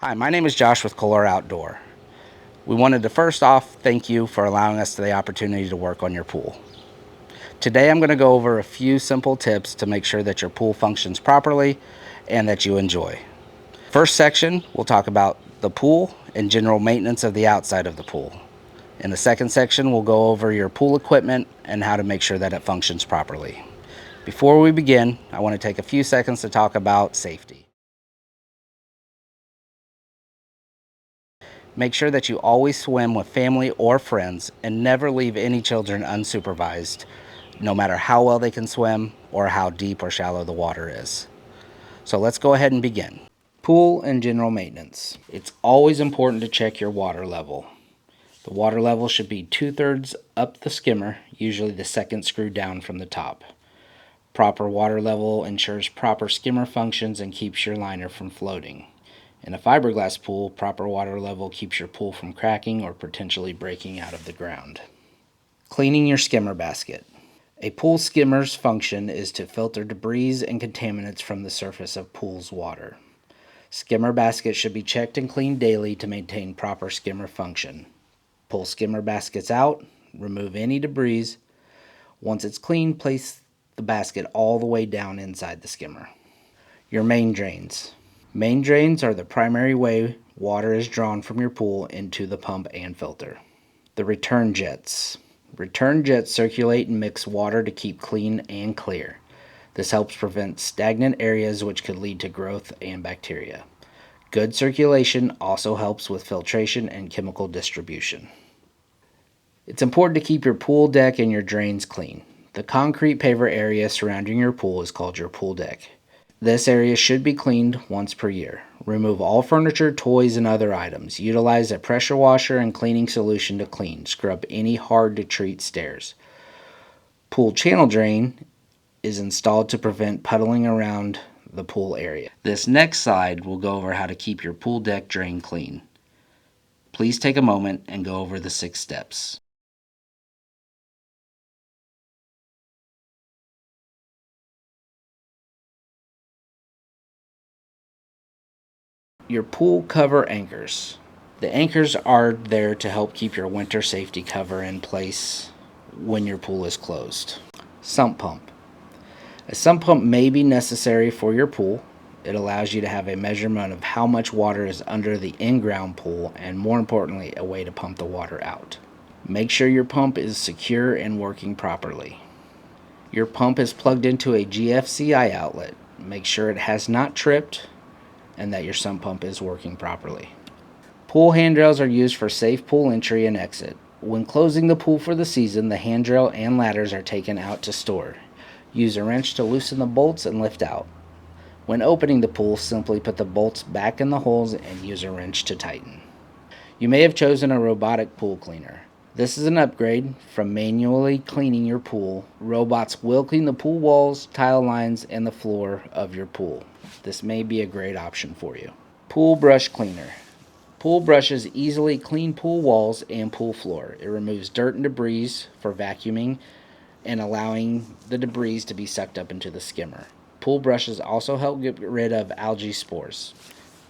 Hi, my name is Josh with Kohler Outdoor. We wanted to first off thank you for allowing us the opportunity to work on your pool. Today I'm going to go over a few simple tips to make sure that your pool functions properly and that you enjoy. First section, we'll talk about the pool and general maintenance of the outside of the pool. In the second section, we'll go over your pool equipment and how to make sure that it functions properly. Before we begin, I want to take a few seconds to talk about safety. Make sure that you always swim with family or friends and never leave any children unsupervised, no matter how well they can swim or how deep or shallow the water is. So let's go ahead and begin. Pool and general maintenance. It's always important to check your water level. The water level should be 2/3 up the skimmer, usually the second screw down from the top. Proper water level ensures proper skimmer functions and keeps your liner from floating. In a fiberglass pool, proper water level keeps your pool from cracking or potentially breaking out of the ground. Cleaning your skimmer basket. A pool skimmer's function is to filter debris and contaminants from the surface of pool's water. Skimmer baskets should be checked and cleaned daily to maintain proper skimmer function. Pull skimmer baskets out, remove any debris. Once it's clean, place the basket all the way down inside the skimmer. Your main drains. Main drains are the primary way water is drawn from your pool into the pump and filter. The return jets. Return jets circulate and mix water to keep clean and clear. This helps prevent stagnant areas which could lead to growth and bacteria. Good circulation also helps with filtration and chemical distribution. It's important to keep your pool deck and your drains clean. The concrete paver area surrounding your pool is called your pool deck. This area should be cleaned once per year. Remove all furniture, toys, and other items. Utilize a pressure washer and cleaning solution to clean. Scrub any hard-to-treat stairs. Pool channel drain is installed to prevent puddling around the pool area. This next slide will go over how to keep your pool deck drain clean. Please take a moment and go over the 6 steps. Your pool cover anchors. The anchors are there to help keep your winter safety cover in place when your pool is closed. Sump pump. A sump pump may be necessary for your pool. It allows you to have a measurement of how much water is under the in-ground pool and, more importantly, a way to pump the water out. Make sure your pump is secure and working properly. Your pump is plugged into a GFCI outlet. Make sure it has not tripped and that your sump pump is working properly. Pool handrails are used for safe pool entry and exit. When closing the pool for the season, the handrail and ladders are taken out to store. Use a wrench to loosen the bolts and lift out. When opening the pool, simply put the bolts back in the holes and use a wrench to tighten. You may have chosen a robotic pool cleaner. This is an upgrade from manually cleaning your pool. Robots will clean the pool walls, tile lines, and the floor of your pool. This may be a great option for you. Pool brush cleaner. Pool brushes easily clean pool walls and pool floor. It removes dirt and debris for vacuuming and allowing the debris to be sucked up into the skimmer. Pool brushes also help get rid of algae spores.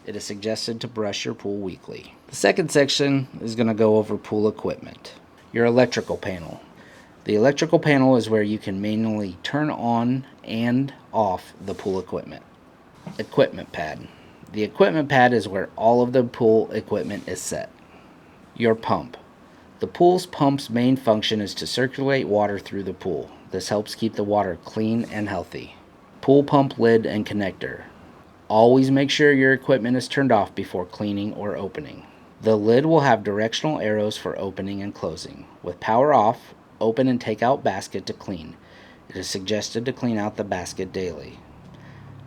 It is suggested to brush your pool weekly. The second section is going to go over pool equipment. Your electrical panel. The electrical panel is where you can manually turn on and off the pool equipment. Equipment pad. The equipment pad is where all of the pool equipment is set. Your pump. The pool's pump's main function is to circulate water through the pool. This helps keep the water clean and healthy. Pool pump lid and connector. Always make sure your equipment is turned off before cleaning or opening. The lid will have directional arrows for opening and closing. With power off, open and take out basket to clean. It is suggested to clean out the basket daily.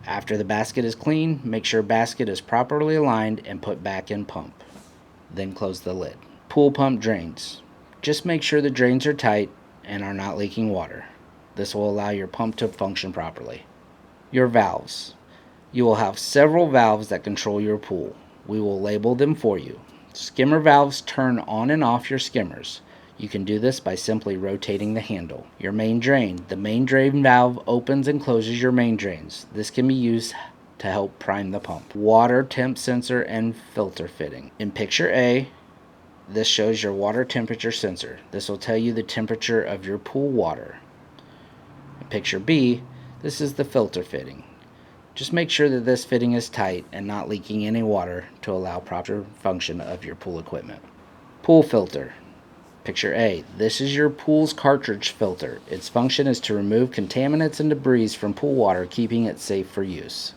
After the basket is clean, make sure basket is properly aligned and put back in pump. Then close the lid. Pool pump drains. Just make sure the drains are tight and are not leaking water. This will allow your pump to function properly. Your valves. You will have several valves that control your pool. We will label them for you. Skimmer valves turn on and off your skimmers. You can do this by simply rotating the handle. Your main drain. The main drain valve opens and closes your main drains. This can be used to help prime the pump. Water temp sensor and filter fitting. In picture A, this shows your water temperature sensor. This will tell you the temperature of your pool water. In picture B, this is the filter fitting. Just make sure that this fitting is tight and not leaking any water to allow proper function of your pool equipment. Pool filter. Picture A, this is your pool's cartridge filter. Its function is to remove contaminants and debris from pool water, keeping it safe for use.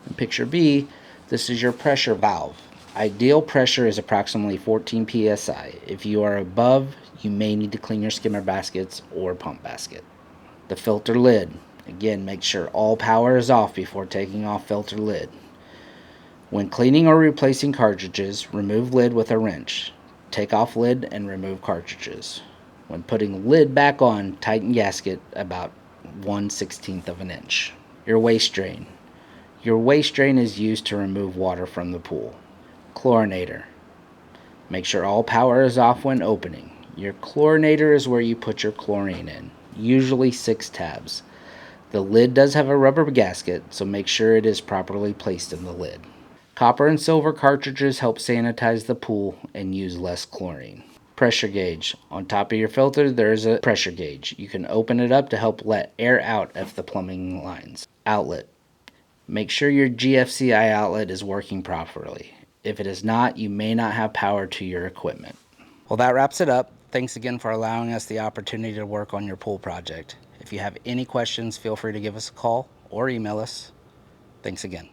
In picture B, this is your pressure valve. Ideal pressure is approximately 14 psi. If you are above, you may need to clean your skimmer baskets or pump basket. The filter lid. Again, make sure all power is off before taking off filter lid. When cleaning or replacing cartridges, remove lid with a wrench. Take off lid and remove cartridges. When putting lid back on, tighten gasket about 1/16 of an inch. Your waste drain. Your waste drain is used to remove water from the pool. Chlorinator. Make sure all power is off when opening. Your chlorinator is where you put your chlorine in, usually 6 tabs. The lid does have a rubber gasket, so make sure it is properly placed in the lid. Copper and silver cartridges help sanitize the pool and use less chlorine. Pressure gauge. On top of your filter, there is a pressure gauge. You can open it up to help let air out of the plumbing lines. Outlet. Make sure your GFCI outlet is working properly. If it is not, you may not have power to your equipment. Well, that wraps it up. Thanks again for allowing us the opportunity to work on your pool project. If you have any questions, feel free to give us a call or email us. Thanks again.